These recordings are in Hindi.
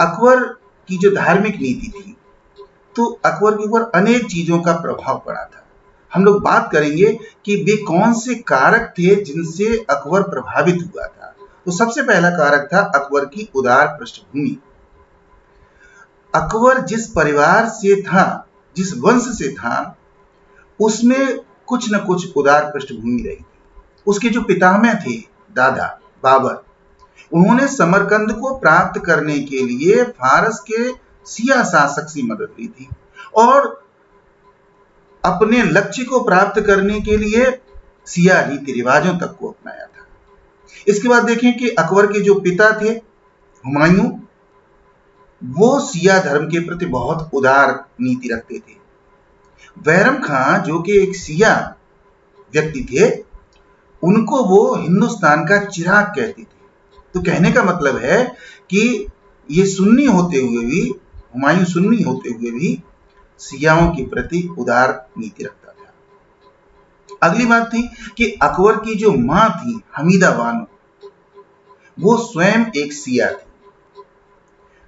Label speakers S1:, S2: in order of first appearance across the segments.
S1: अकबर की जो धार्मिक नीति थी, तो अकबर के ऊपर अनेक चीजों का प्रभाव पड़ा था। हम लोग बात करेंगे कि वे कौन से कारक थे जिनसे अकबर प्रभावित हुआ था। तो सबसे पहला कारक था अकबर की उदार पृष्ठभूमि। अकबर जिस परिवार से था, जिस वंश से था, उसमें कुछ न कुछ उदार पृष्ठभूमि रही थी। उसके जो पितामह थे, दादा बाबर, उन्होंने समरकंद को प्राप्त करने के लिए फारस के शिया शासक से मदद ली थी और अपने लक्ष्य को प्राप्त करने के लिए शिया रीति रिवाजों तक को अपनाया था। इसके बाद देखें कि अकबर के जो पिता थे, हुमायूं, वो शिया धर्म के प्रति बहुत उदार नीति रखते थे। बैरम खां जो कि एक शिया व्यक्ति थे, उनको वो हिंदुस्तान का चिराग कहते थे। तो कहने का मतलब है कि ये सुन्नी होते हुए भी, हुमायूं सुन्नी होते हुए भी शियाओं के प्रति उदार नीति रखता था। अगली बात थी कि अकबर की जो मां थी, हमीदा बानो, वो स्वयं एक शिया थी।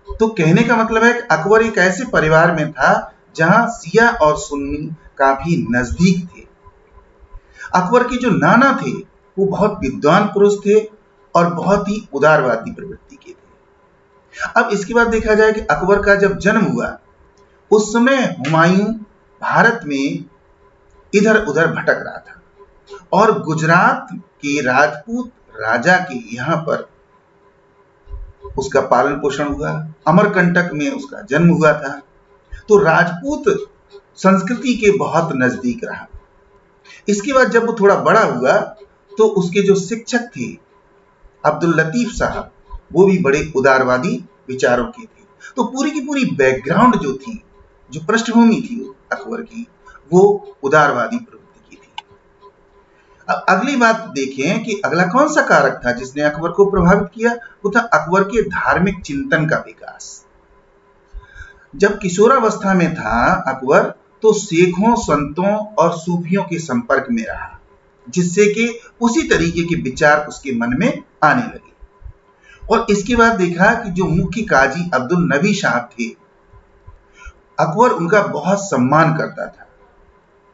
S1: तो कहने का मतलब है कि अकबर एक ऐसे परिवार में था जहां शिया और सुन्नी काफी नजदीक थे। अकबर के जो नाना थे, वो बहुत विद्वान पुरुष थे और बहुत ही उदारवादी प्रवृत्ति के थे। अब इसके बाद देखा जाए कि अकबर का जब जन्म हुआ, उस समय हुमायूं भारत में इधर उधर भटक रहा था और गुजरात के राजपूत राजा के यहां पर उसका पालन पोषण हुआ। अमरकंटक में उसका जन्म हुआ था, तो राजपूत संस्कृति के बहुत नजदीक रहा। इसके बाद जब वो थोड़ा बड़ा हुआ, तो उसके जो शिक्षक थे अब्दुल लतीफ साहब, वो भी बड़े उदारवादी विचारों के थे। तो पूरी की पूरी बैकग्राउंड जो थी, जो पृष्ठभूमि थी अकबर की, वो उदारवादी प्रवृत्ति की थी। अब अगली बात देखें कि अगला कौन सा कारक था जिसने अकबर को प्रभावित किया। वो था अकबर के धार्मिक चिंतन का विकास। जब किशोरावस्था में था अकबर, तो शेखों, संतों और सूफियों के संपर्क में रहा, जिससे कि उसी तरीके के विचार उसके मन में आने लगे। और इसके बाद देखा कि जो मुख्य काजी अब्दुल नबी साहब थे, अकबर उनका बहुत सम्मान करता था।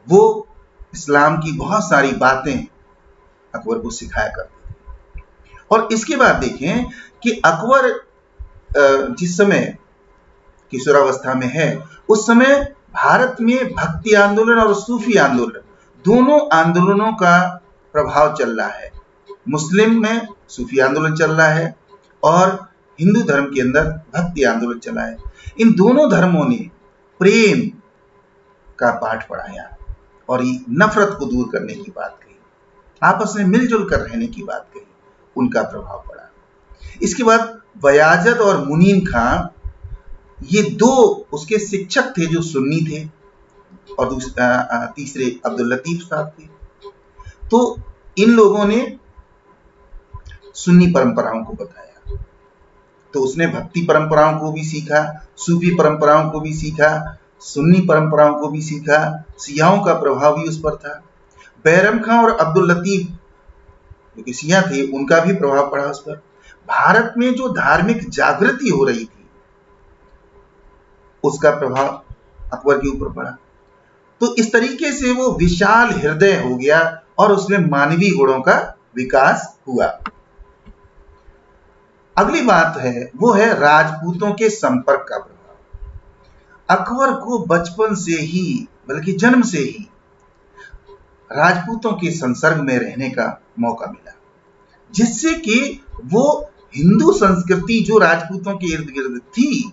S1: वो इस्लाम की बहुत सारी बातें अकबर को सिखाया करते थे। और इसके बाद देखें कि अकबर जिस समय किशोरावस्था में है, उस समय भारत में भक्ति आंदोलन और सूफी आंदोलन, दोनों आंदोलनों का प्रभाव चल रहा है। मुस्लिम में सूफी आंदोलन चल रहा है और हिंदू धर्म के अंदर भक्ति आंदोलन चला है। इन दोनों धर्मों ने प्रेम का पाठ पढ़ाया और ये नफरत को दूर करने की बात कही, आपस में मिलजुल कर रहने की बात कही, उनका प्रभाव पड़ा। इसके बाद बयाजत और मुनीम खां, ये दो उसके शिक्षक थे जो सुन्नी थे, और तीसरे अब्दुल लतीफ साहब थे। तो इन लोगों ने सुन्नी परंपराओं को बताया। तो उसने भक्ति परंपराओं को भी सीखा, सूफी परंपराओं को भी सीखा, सुन्नी परंपराओं को भी सीखा, शियाओं का प्रभाव भी उस पर था। बैरम खां और अब्दुल लतीफ जो कि शिया थे, उनका भी प्रभाव पड़ा उस पर। भारत में जो धार्मिक जागृति हो रही थी, उसका प्रभाव अकबर के ऊपर पड़ा। तो इस तरीके से वो विशाल हृदय हो गया और उसमें मानवीय गुणों का विकास हुआ। अगली बात है, वो है राजपूतों के संपर्क का प्रभाव। अकबर को बचपन से ही, बल्कि जन्म से ही राजपूतों के संसर्ग में रहने का मौका मिला, जिससे कि वो हिंदू संस्कृति जो राजपूतों के इर्द गिर्द थी,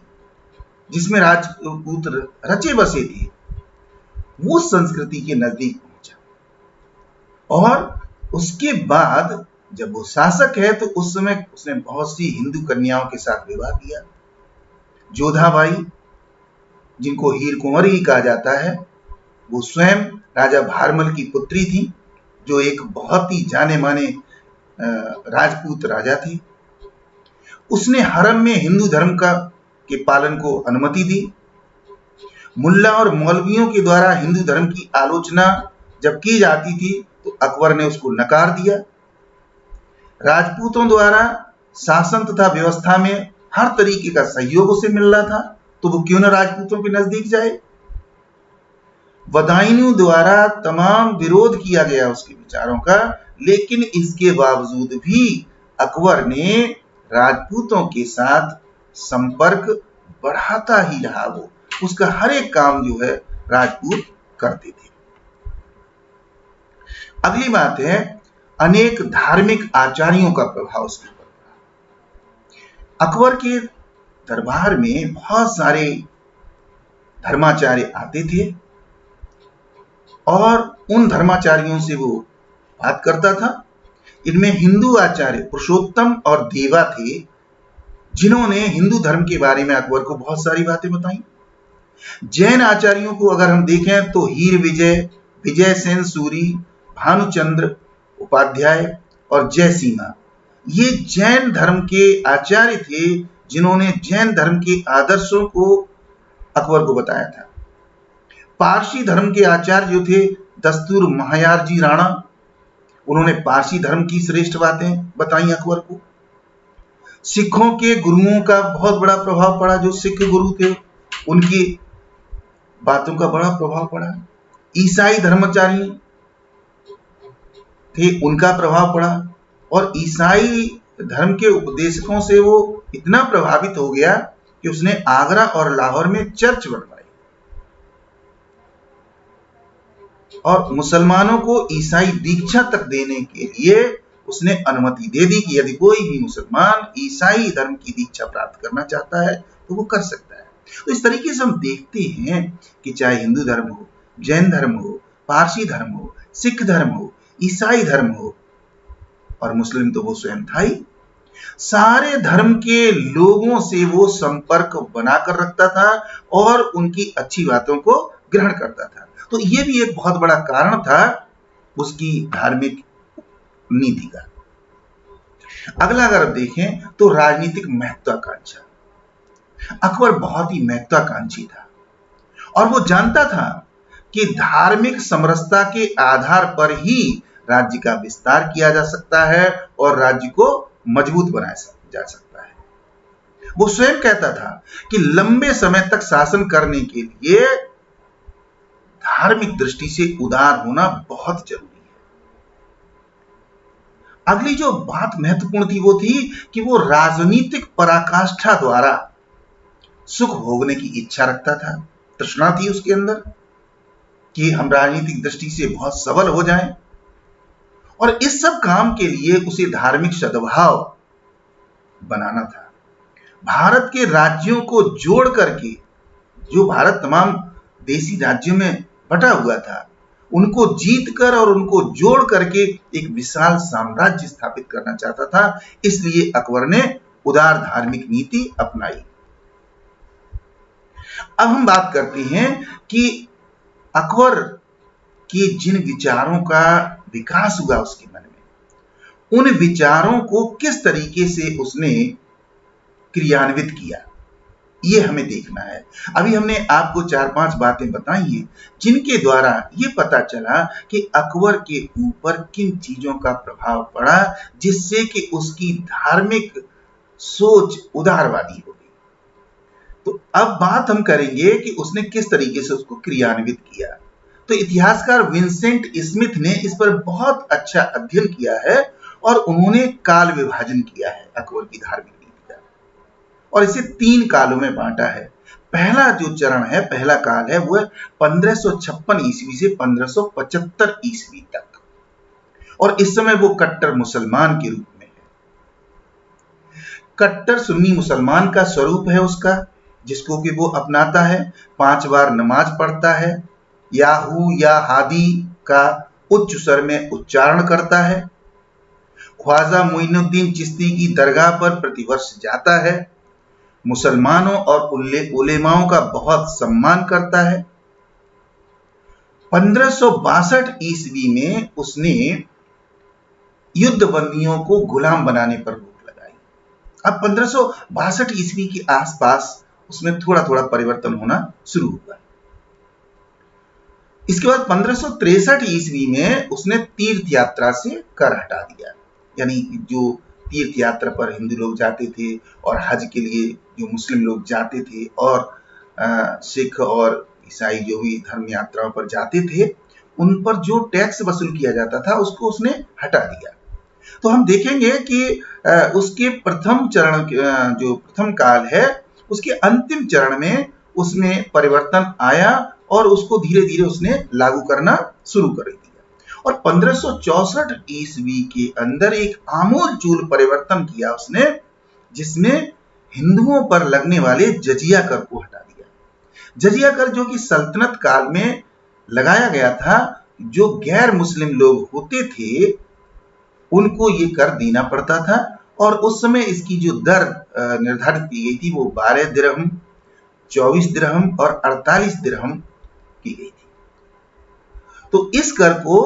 S1: जिसमें राजपूत रचे बसे थे, वो संस्कृति के नजदीक पहुंचा। और उसके बाद जब वो शासक है, तो उस समय उसने बहुत सी हिंदू कन्याओं के साथ विवाह किया। जोधाबाई, जिनको हीर कुंवर ही कहा जाता है, वो स्वयं राजा भारमल की पुत्री थी, जो एक बहुत ही जाने माने राजपूत राजा थी। उसने हरम में हिंदू धर्म के पालन को अनुमति दी। मुल्ला और मौलवियों के द्वारा हिंदू धर्म की आलोचना जब की जाती थी, तो अकबर ने उसको नकार दिया। राजपूतों द्वारा शासन तथा व्यवस्था में हर तरीके का सहयोग उसे मिल रहा था, तो वो क्यों ना राजपूतों के नजदीक जाए। बदायूं द्वारा तमाम विरोध किया गया उसके विचारों का, लेकिन इसके बावजूद भी अकबर ने राजपूतों के साथ संपर्क बढ़ाता ही रहा। वो उसका हर एक काम जो है राजपूत करते थे। अगली बात है, अनेक धार्मिक आचार्यों का प्रभाव उसके ऊपर पड़ा। अकबर के दरबार में बहुत सारे धर्माचार्य आते थे और उन धर्माचार्यों से वो बात करता था। इनमें हिंदू आचार्य पुरुषोत्तम और देवा थे, जिन्होंने हिंदू धर्म के बारे में अकबर को बहुत सारी बातें बताई। जैन आचार्यों को अगर हम देखें तो हीर विजय, विजय सेन सूरी, भानुचंद्र उपाध्याय और जय सीमा, ये जैन धर्म के आचार्य थे, जिन्होंने जैन धर्म के आदर्शों को अकबर को बताया था। पारसी धर्म के आचार्य जो थे दस्तूर महायारजी राणा, उन्होंने पारसी धर्म की श्रेष्ठ बातें बताई अकबर को। सिखों के गुरुओं का बहुत बड़ा प्रभाव पड़ा, जो सिख गुरु थे उनकी बातों का बड़ा प्रभाव पड़ा। ईसाई धर्माचार्य थे, उनका प्रभाव पड़ा, और ईसाई धर्म के उपदेशकों से वो इतना प्रभावित हो गया कि उसने आगरा और लाहौर में चर्च बनवाई और मुसलमानों को ईसाई दीक्षा तक देने के लिए उसने अनुमति दे दी कि यदि कोई भी मुसलमान ईसाई धर्म की दीक्षा प्राप्त करना चाहता है तो वो कर सकता है। तो इस तरीके से हम देखते हैं कि चाहे हिंदू धर्म हो, जैन धर्म हो, पारसी धर्म हो, सिख धर्म हो, ईसाई धर्म हो और मुस्लिम तो वो स्वयं था ही, सारे धर्म के लोगों से वो संपर्क बनाकर रखता था और उनकी अच्छी बातों को ग्रहण करता था। तो ये भी एक बहुत बड़ा कारण था उसकी धार्मिक नीति का। अगला अगर आप देखें तो राजनीतिक महत्वाकांक्षा। अकबर बहुत ही महत्वाकांक्षी था और वो जानता था कि धार्मिक समरसता के आधार पर ही राज्य का विस्तार किया जा सकता है और राज्य को मजबूत बनाया जा सकता है। वो स्वयं कहता था कि लंबे समय तक शासन करने के लिए धार्मिक दृष्टि से उदार होना बहुत जरूरी है। अगली जो बात महत्वपूर्ण थी वो थी कि वो राजनीतिक पराकाष्ठा द्वारा सुख भोगने की इच्छा रखता था, तृष्णा थी उसके अंदर कि हम राजनीतिक दृष्टि से बहुत सबल हो जाएं, और इस सब काम के लिए उसे धार्मिक सद्भाव बनाना था। भारत के राज्यों को जोड़ करके, जो भारत तमाम देशी राज्यों में बटा हुआ था, उनको जीत कर और उनको जोड़ करके एक विशाल साम्राज्य स्थापित करना चाहता था। इसलिए अकबर ने उदार धार्मिक नीति अपनाई। अब हम बात करते हैं कि अकबर के जिन विचारों का विकास हुआ उसके मन में, उन विचारों को किस तरीके से उसने क्रियान्वित किया, ये हमें देखना है। अभी हमने आपको 4-5 बातें बताई हैं जिनके द्वारा ये पता चला कि अकबर के ऊपर किन चीजों का प्रभाव पड़ा जिससे कि उसकी धार्मिक सोच उदारवादी हो गई। तो अब बात हम करेंगे कि उसने किस तरीके से उसको क्रियान्वित किया। तो इतिहासकार विंसेंट स्मिथ ने इस पर बहुत अच्छा अध्ययन किया है और उन्होंने काल विभाजन किया है अकबर की धार्मिक नीति का, और इसे 3 कालों में बांटा है। पहला जो चरण है, पहला काल है, वो है 1556 ईस्वी से 1575 ईस्वी तक, और इस समय वो कट्टर मुसलमान के रूप में है। कट्टर सुन्नी मुसलमान का स्वरूप है उसका, जिसको कि वो अपनाता है, 5 बार नमाज पढ़ता है, याहू या हादी का उच्च स्वर में उच्चारण करता है, ख्वाजा मुइनुद्दीन चिश्ती की दरगाह पर प्रतिवर्ष जाता है, मुसलमानों और उलेमाओं का बहुत सम्मान करता है। 1562 ईस्वी में उसने युद्ध बंदियों को गुलाम बनाने पर रोक लगाई। अब 1562 ईस्वी के आसपास उसमें थोड़ा थोड़ा परिवर्तन होना शुरू हुआ। इसके बाद 1563 ईस्वी में उसने तीर्थ यात्रा से कर हटा दिया, यानी जो तीर्थ यात्रा पर हिंदू लोग जाते थे और हज के लिए जो मुस्लिम लोग जाते थे और सिख और ईसाई जो भी धर्म यात्राओं पर जाते थे, उन पर जो टैक्स वसूल किया जाता था उसको उसने हटा दिया। तो हम देखेंगे कि उसके प्रथम चरण जो प्रथम काल है उसके अंतिम चरण में उसमें परिवर्तन आया और उसको धीरे धीरे उसने लागू करना शुरू कर दिया। और 1564 ईस्वी के अंदर एक आमूलचूल परिवर्तन किया उसने, जिसमें हिंदुओं पर लगने वाले जजिया कर को हटा दिया। जजिया कर जो कि सल्तनत काल में लगाया गया था, जो गैर मुस्लिम लोग होते थे उनको ये कर देना पड़ता था, और उस समय इसकी जो दर निर्धारित की गई थी वो 12 दिरहम, 24 दिरहम और 48 दिरहम की गई थी। तो इस कर को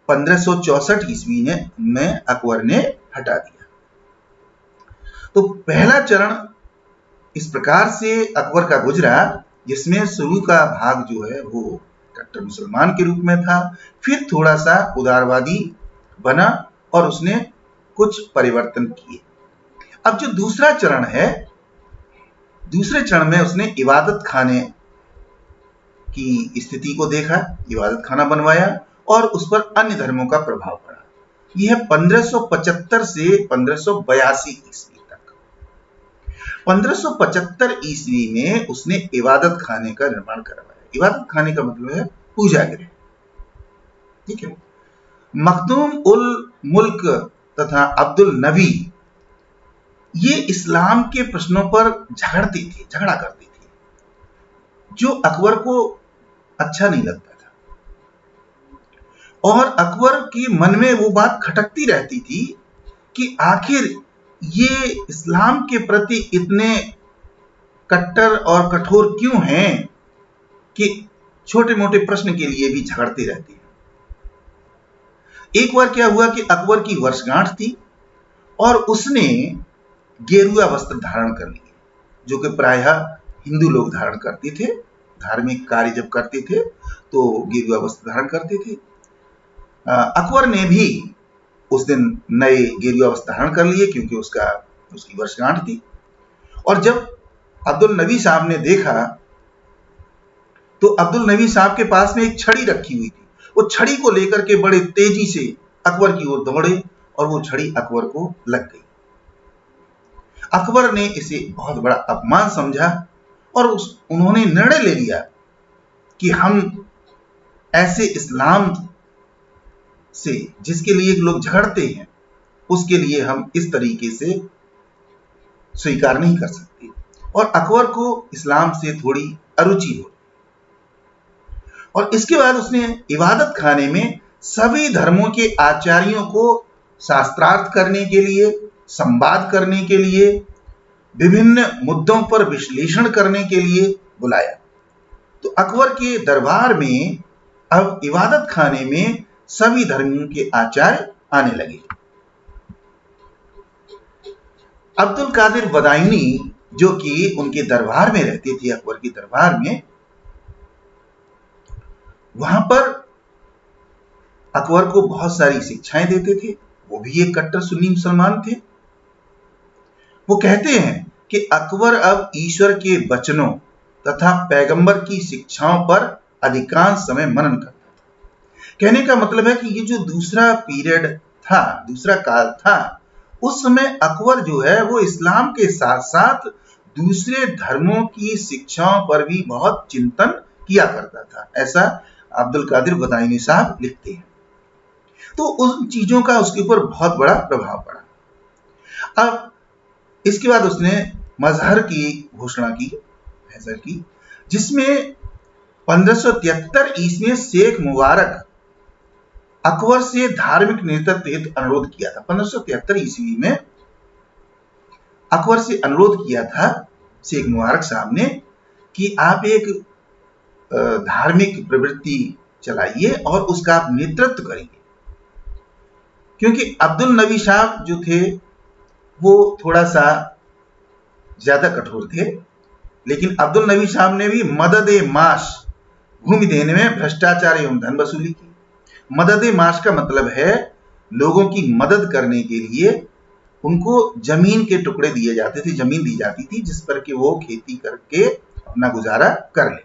S1: 1564 ईस्वी में अकबर ने हटा दिया। तो पहला चरण इस प्रकार से अकबर का गुजरा, जिसमें शुरू का भाग जो है वो कट्टर मुसलमान के रूप में था, फिर थोड़ा सा उदारवादी बना और उसने कुछ परिवर्तन किए। अब जो दूसरा चरण है, दूसरे चरण में उसने इबादत खाने की स्थिति को देखा, इबादत खाना बनवाया और उस पर अन्य धर्मों का प्रभाव पड़ा। यह 1575 से 1582 ईस्वी तक। 1575 ईस्वी में उसने इबादत खाने का निर्माण करवाया। इबादत खाने का मतलब है पूजा गृह, ठीक है। मखदूम उल मुल्क तथा अब्दुल नबी ये इस्लाम के प्रश्नों पर झगड़ा करते थे, जो अकबर को अच्छा नहीं लगता था, और अकबर के मन में वो बात खटकती रहती थी कि आखिर ये इस्लाम के प्रति इतने कट्टर और कठोर क्यों हैं कि छोटे मोटे प्रश्न के लिए भी झगड़ते रहते हैं। एक बार क्या हुआ कि अकबर की वर्षगांठ थी और उसने गेरुआ वस्त्र धारण कर लिए, जो कि प्रायः हिंदू लोग धारण करते थे। धार्मिक कार्य जब करते थे तो गेरुआ वस्त्र धारण करते थे। अकबर ने भी उस दिन नए गेरुआ वस्त्र धारण कर लिए क्योंकि उसकी वर्षगांठ थी। और जब अब्दुल नबी साहब ने देखा तो अब्दुल नबी साहब के पास में एक छड़ी रखी हुई थी। वो छड़ी को लेकर के बड़े तेजी से अकबर की ओर दौड़े और वो छड़ी अकबर को लग गई। अकबर ने इसे बहुत बड़ा अपमान समझा और उन्होंने निर्णय ले लिया कि हम ऐसे इस्लाम से जिसके लिए लोग झगड़ते हैं, उसके लिए हम इस तरीके से स्वीकार नहीं कर सकते। और अकबर को इस्लाम से थोड़ी अरुचि हो, और इसके बाद उसने इबादत खाने में सभी धर्मों के आचार्यों को शास्त्रार्थ करने के लिए, संवाद करने के लिए, विभिन्न मुद्दों पर विश्लेषण करने के लिए बुलाया। तो अकबर के दरबार में अब इबादत खाने में सभी धर्मों के आचार्य आने लगे। अब्दुल कादिर बदायूनी जो कि उनके दरबार में रहते थे, अकबर के दरबार में, वहां पर अकबर को बहुत सारी शिक्षाएं देते थे। वो भी एक कट्टर सुन्नी मुसलमान थे। वो कहते हैं कि अकबर अब ईश्वर के वचनों तथा पैगंबर की शिक्षाओं पर अधिकांश समय मनन करता था। कहने का मतलब है कि ये जो दूसरा पीरियड था, दूसरा काल था, उस समय अकबर जो है वो इस्लाम के साथ साथ दूसरे धर्मों की शिक्षाओं पर भी बहुत चिंतन किया करता था। ऐसा अब्दुल कादिर बदायूनी साहब लिखते हैं। तो उन चीजों का उसके ऊपर बहुत बड़ा प्रभाव पड़ा। अब इसके बाद उसने मजहर की घोषणा की, जिसमें 1573 ईस्वी में शेख मुबारक अकबर से धार्मिक नेतृत्व हेतु अनुरोध किया था। 1573 ईस्वी में अकबर से अनुरोध किया था शेख मुबारक साहब ने कि आप एक धार्मिक प्रवृत्ति चलाइए और उसका आप नेतृत्व करेंगे, क्योंकि अब्दुल नबी साहब जो थे वो थोड़ा सा ज्यादा कठोर थे, लेकिन अब्दुल नबी साहब ने भी मदद माश भूमि देने में भ्रष्टाचार एवं धन वसूली की। मदद माश का मतलब है लोगों की मदद करने के लिए उनको जमीन के टुकड़े दिए जाते थे, जमीन दी जाती थी जिस पर कि वो खेती करके अपना गुजारा कर ले।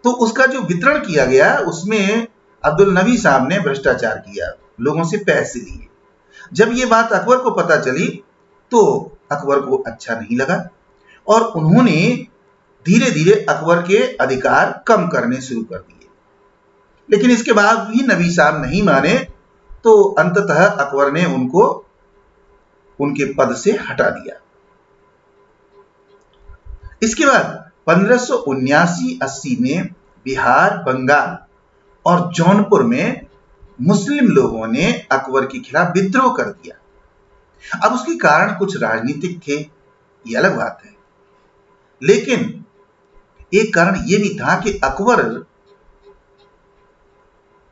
S1: तो उसका जो वितरण किया गया उसमें अब्दुल नबी साहब ने भ्रष्टाचार किया, लोगों से पैसे लिए। जब ये बात अकबर को पता चली तो अकबर को अच्छा नहीं लगा और उन्होंने धीरे धीरे अकबर के अधिकार कम करने शुरू कर दिए। लेकिन इसके बाद भी नबी साहब नहीं माने तो अंततः अकबर ने उनको उनके पद से हटा दिया। इसके बाद 1579-80 में बिहार, बंगाल और जौनपुर में मुस्लिम लोगों ने अकबर के खिलाफ विद्रोह कर दिया। अब उसके कारण कुछ राजनीतिक थे, ये अलग बात है, लेकिन एक कारण यह भी था कि अकबर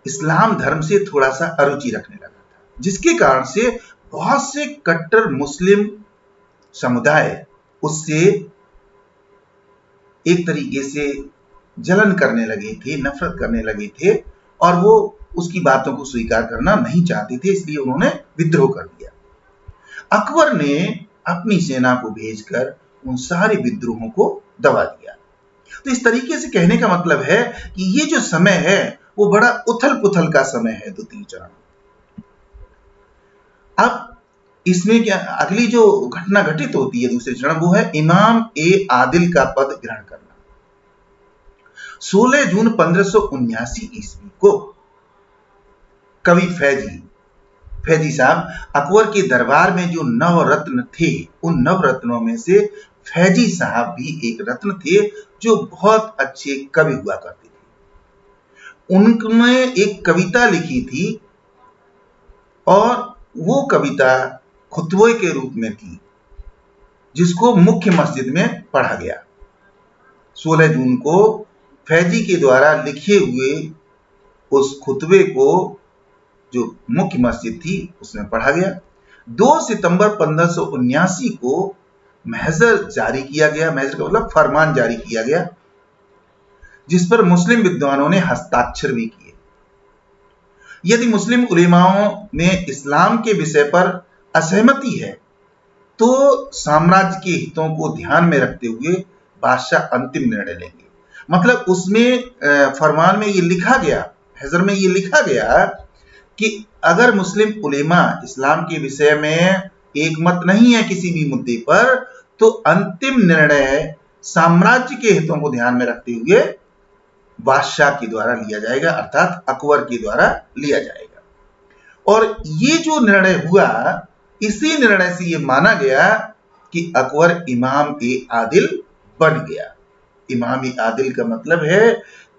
S1: इस्लाम धर्म से थोड़ा सा अरुचि रखने लगा था, जिसके कारण से बहुत से कट्टर मुस्लिम समुदाय उससे एक तरीके से जलन करने लगे थे, नफरत करने लगे थे और वो उसकी बातों को स्वीकार करना नहीं चाहते थे, इसलिए उन्होंने विद्रोह कर दिया। अकबर ने अपनी सेना को भेजकर उन सारे विद्रोहों को दबा दिया। तो इस तरीके से कहने का मतलब है कि ये जो समय है वो बड़ा उथल पुथल का समय है द्वितीय चरण। अब इसमें क्या अगली जो घटना घटित होती है दूसरे चरण, वो है इमाम ए आदिल का पद ग्रहण करना। 16 जून 1579 ईस्वी को कवि फैजी साहब अकबर के दरबार में जो नवरत्न थे, उन नवरत्नों में से फैजी साहब भी एक रत्न थे जो बहुत अच्छे कवि हुआ करते थे। उन्होंने एक कविता लिखी थी और वो कविता खुतबे के रूप में थी, जिसको मुख्य मस्जिद में पढ़ा गया। 16 जून को फैजी के द्वारा लिखे हुए उस खुतबे को जो मुख्य मस्जिद थी उसमें पढ़ा गया। 2 सितंबर 1579 को महजर जारी किया गया। महजर का मतलब फरमान जारी किया गया, जिस पर मुस्लिम विद्वानों ने हस्ताक्षर भी किए। यदि मुस्लिम उलेमाओं में इस्लाम के विषय पर असहमति है तो साम्राज्य के हितों को ध्यान में रखते हुए बादशाह अंतिम निर्णय लेंगे। मतलब उसमें फरमान में ये लिखा गया, महजर में ये लिखा गया कि अगर मुस्लिम उलेमा इस्लाम के विषय में एक मत नहीं है किसी भी मुद्दे पर, तो अंतिम निर्णय साम्राज्य के हितों को ध्यान में रखते हुए बादशाह के द्वारा लिया जाएगा, अर्थात अकबर के द्वारा लिया जाएगा। और ये जो निर्णय हुआ, इसी निर्णय से ये माना गया कि अकबर इमाम ए आदिल बन गया। इमाम ए आदिल का मतलब है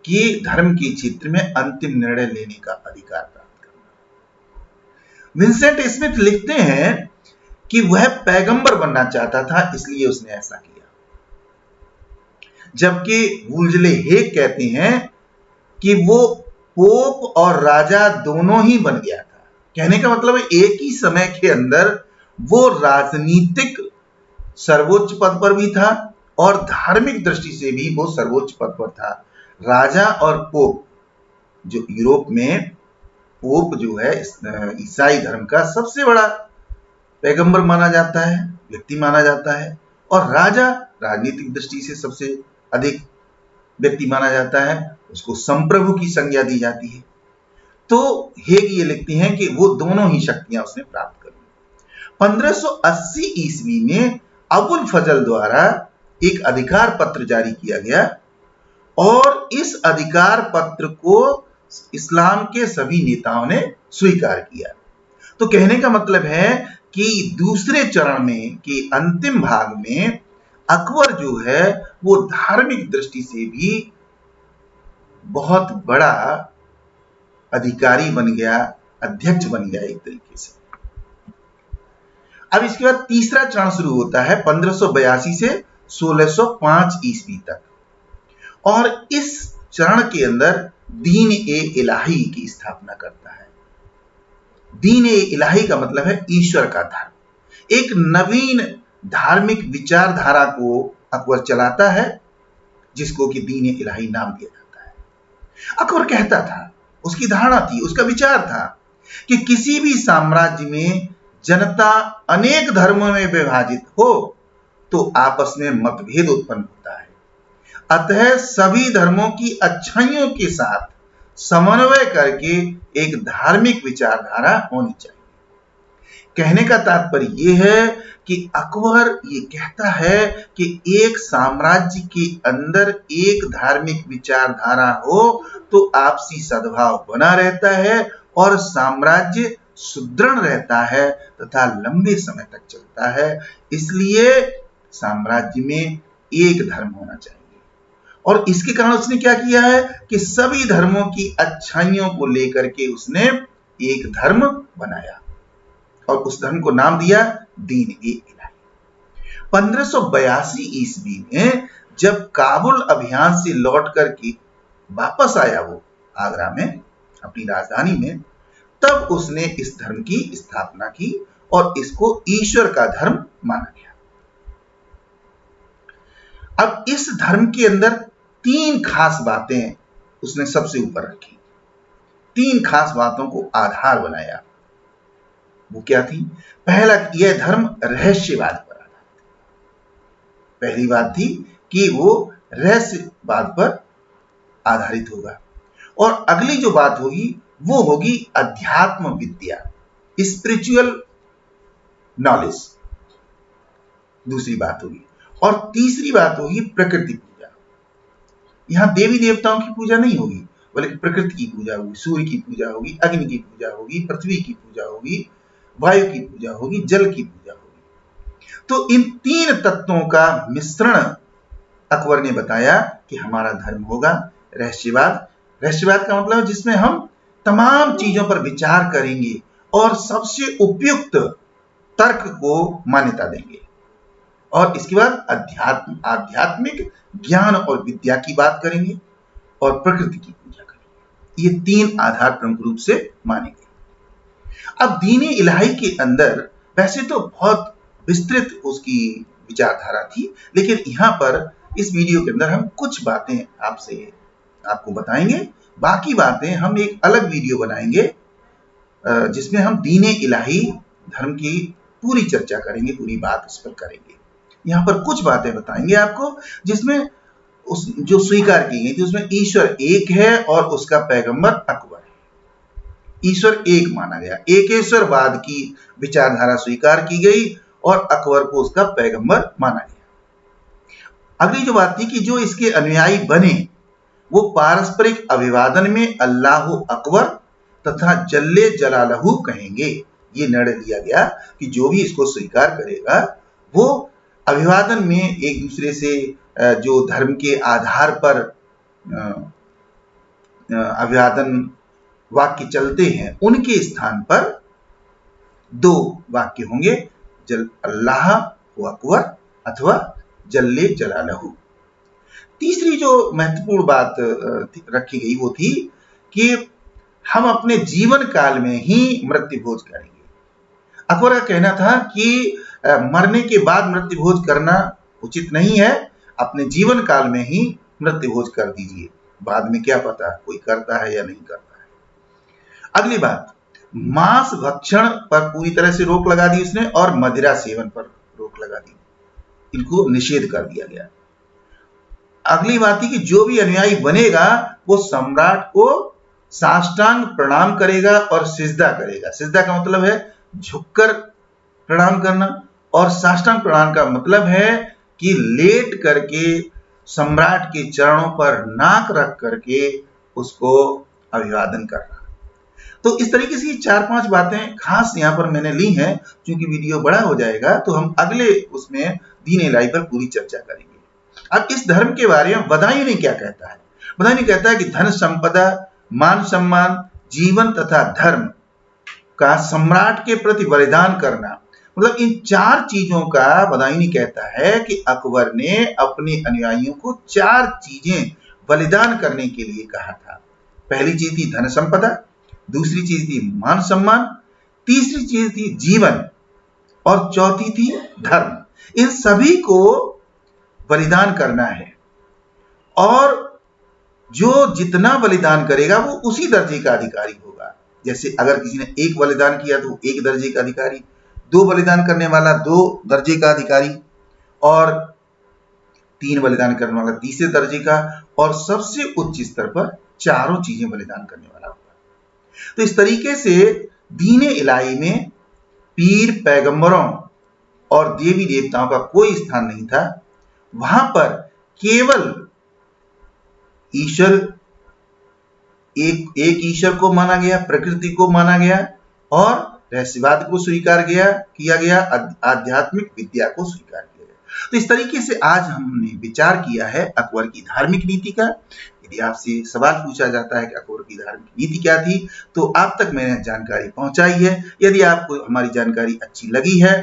S1: कि धर्म के क्षेत्र में अंतिम निर्णय लेने का अधिकार प्राप्त करना। विंसेंट स्मिथ लिखते हैं कि वह पैगंबर बनना चाहता था, इसलिए उसने ऐसा किया। जबकि वुल्जले हेग कहते हैं कि वो पोप और राजा दोनों ही बन गया था। कहने का मतलब है एक ही समय के अंदर वो राजनीतिक सर्वोच्च पद पर भी था और धार्मिक दृष्टि से भी वो सर्वोच्च पद पर था। राजा और पोप, जो यूरोप में पोप जो है ईसाई धर्म का सबसे बड़ा पैगंबर माना जाता है, व्यक्ति माना जाता है, और राजा राजनीतिक दृष्टि से सबसे अधिक व्यक्ति माना जाता है, उसको संप्रभु की संज्ञा दी जाती है। तो हेग ये लिखते हैं कि वो दोनों ही शक्तियां उसने प्राप्त कर ली। 1580 ईस्वी में अबुल फजल द्वारा एक अधिकार पत्र जारी किया गया और इस अधिकार पत्र को इस्लाम के सभी नेताओं ने स्वीकार किया। तो कहने का मतलब है कि दूसरे चरण में के अंतिम भाग में अकबर जो है वो धार्मिक दृष्टि से भी बहुत बड़ा अधिकारी बन गया, अध्यक्ष बन गया एक तरीके से। अब इसके बाद तीसरा चरण शुरू होता है 1582 से 1605 ईस्वी तक, और इस चरण के अंदर दीन ए इलाही की स्थापना करता है। दीन ए इलाही का मतलब है ईश्वर का धर्म। एक नवीन धार्मिक विचारधारा को अकबर चलाता है, जिसको कि दीन ए इलाही नाम दिया जाता है। अकबर कहता था, उसकी धारणा थी, उसका विचार था कि किसी भी साम्राज्य में जनता अनेक धर्मों में विभाजित हो तो आपस में मतभेद उत्पन्न होता है। अतः सभी धर्मों की अच्छाइयों के साथ समन्वय करके एक धार्मिक विचारधारा होनी चाहिए। कहने का तात्पर्य यह है कि अकबर ये कहता है कि एक साम्राज्य के अंदर एक धार्मिक विचारधारा हो तो आपसी सद्भाव बना रहता है और साम्राज्य सुदृढ़ रहता है तथा लंबे समय तक चलता है। इसलिए साम्राज्य में एक धर्म होना चाहिए। और इसके कारण उसने क्या किया है कि सभी धर्मों की अच्छाइयों को लेकर के उसने एक धर्म बनाया और उस धर्म को नाम दिया दीन-ए-इलाही। 1582 ईस्वी में जब काबुल अभियान से लौट करके वापस आया वो आगरा में अपनी राजधानी में, तब उसने इस धर्म की स्थापना की और इसको ईश्वर का धर्म माना गया। अब इस धर्म के अंदर 3 खास बातें उसने सबसे ऊपर रखी, 3 खास बातों को आधार बनाया। वो क्या थी? पहला, यह धर्म रहस्यवाद पर आधारित। पहली बात थी कि वो रहस्यवाद पर आधारित होगा। और अगली जो बात होगी वो होगी अध्यात्म विद्या, स्पिरिचुअल नॉलेज, दूसरी बात होगी। और तीसरी बात होगी प्रकृति पूजा। यहां देवी देवताओं की पूजा नहीं होगी, बल्कि प्रकृति की पूजा होगी। सूर्य की पूजा होगी, अग्नि की पूजा होगी, पृथ्वी की पूजा होगी, वायु की पूजा होगी, जल की पूजा होगी। तो इन 3 तत्वों का मिश्रण अकबर ने बताया कि हमारा धर्म होगा रहस्यवाद। रहस्यवाद का मतलब जिसमें हम तमाम चीजों पर विचार करेंगे और सबसे उपयुक्त तर्क को मान्यता देंगे। और इसके बाद आध्यात्मिक ज्ञान और विद्या की बात करेंगे और प्रकृति की पूजा करेंगे। ये 3 आधार प्रमुख रूप से माने गए। अब दीन-ए-इलाही के अंदर वैसे तो बहुत विस्तृत उसकी विचारधारा थी, लेकिन यहां पर इस वीडियो के अंदर हम कुछ बातें आपको बताएंगे। बाकी बातें हम एक अलग वीडियो बनाएंगे जिसमें हम दीन-ए-इलाही धर्म की पूरी चर्चा करेंगे, पूरी बात उस पर करेंगे। यहां पर कुछ बातें बताएंगे आपको जिसमें जो स्वीकार की गई थी उसमें ईश्वर एक है और उसका पैगंबर अकबर है। ईश्वर एक माना गया, एकेश्वरवाद की विचारधारा स्वीकार की गई और अकबर को उसका पैगंबर माना गया। अगली जो बात थी कि जो इसके अनुयायी बने वो पारस्परिक अभिवादन में अल्लाह अकबर तथा जल्ले जलालहू कहेंगे। ये निर्णय लिया गया कि जो भी इसको स्वीकार करेगा वो अभिवादन में एक दूसरे से जो धर्म के आधार पर अभिवादन वाक्य चलते हैं उनके स्थान पर 2 वाक्य होंगे, अल्लाह अकबर अथवा जल्ले जलालहू। तीसरी जो महत्वपूर्ण बात रखी गई वो थी कि हम अपने जीवन काल में ही मृत्यु भोज करेंगे। अकबर का कहना था कि मरने के बाद मृत्यु भोज करना उचित नहीं है, अपने जीवन काल में ही मृत्यु भोज कर दीजिए, बाद में क्या पता कोई करता है या नहीं करता है। अगली बात, मांस भक्षण पर पूरी तरह से रोक लगा दी उसने और मदिरा सेवन पर रोक लगा दी, इनको निषेध कर दिया गया। अगली बात थी कि जो भी अनुयायी बनेगा वो सम्राट को साष्टांग प्रणाम करेगा और सिजदा करेगा। सिजदा का मतलब है झुककर प्रणाम करना और साष्टांग प्रणाम का मतलब है कि लेट करके सम्राट के चरणों पर नाक रख करके उसको अभिवादन करना। तो इस तरीके से 4-5 बातें खास यहाँ पर मैंने ली हैं। क्योंकि वीडियो बड़ा हो जाएगा तो हम अगले उसमें दीन-ए-इलाही पर पूरी चर्चा करेंगे। अब इस धर्म के बारे में बदायूं ने क्या कहता है? बदायूं ने कहता है कि धन संपदा, मान सम्मान, जीवन तथा धर्म का सम्राट के प्रति बलिदान करना, मतलब इन 4 चीजों का बदायूं ने कहता है कि अकबर ने अपने अनुयायियों को 4 चीजें बलिदान करने के लिए कहा था। पहली चीज थी धन संपदा, दूसरी चीज थी मान सम्मान, तीसरी चीज थी जीवन और चौथी थी धर्म। इन सभी को बलिदान करना है और जो जितना बलिदान करेगा वो उसी दर्जे का अधिकारी होगा। जैसे अगर किसी ने 1 बलिदान किया तो 1 दर्जे का अधिकारी, 2 बलिदान करने वाला 2 दर्जे का अधिकारी, और 3 बलिदान करने वाला तीसरे दर्जे का, और सबसे उच्च स्तर पर चारों चीजें बलिदान करने वाला होगा। तो इस तरीके से दीने इलाही में पीर, पैगंबरों और देवी देवताओं का कोई स्थान नहीं था। वहां पर केवल ईश्वर, एक ईश्वर को माना गया, प्रकृति को माना गया, और रहस्यवाद को स्वीकार किया गया, आध्यात्मिक विद्या को स्वीकार किया गया। तो इस तरीके से आज हमने विचार किया है अकबर की धार्मिक नीति का। यदि आपसे सवाल पूछा जाता है कि अकबर की धार्मिक नीति क्या थी, तो आप तक मैंने जानकारी पहुंचाई है। यदि आपको हमारी जानकारी अच्छी लगी है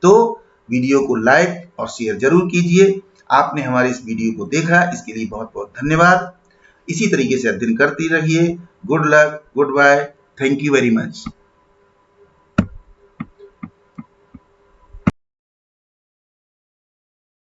S1: तो वीडियो को लाइक और शेयर जरूर कीजिए। आपने हमारे इस वीडियो को देखा, इसके लिए बहुत बहुत धन्यवाद। इसी तरीके से अध्ययन करते रहिए। Good luck, goodbye, thank you very much.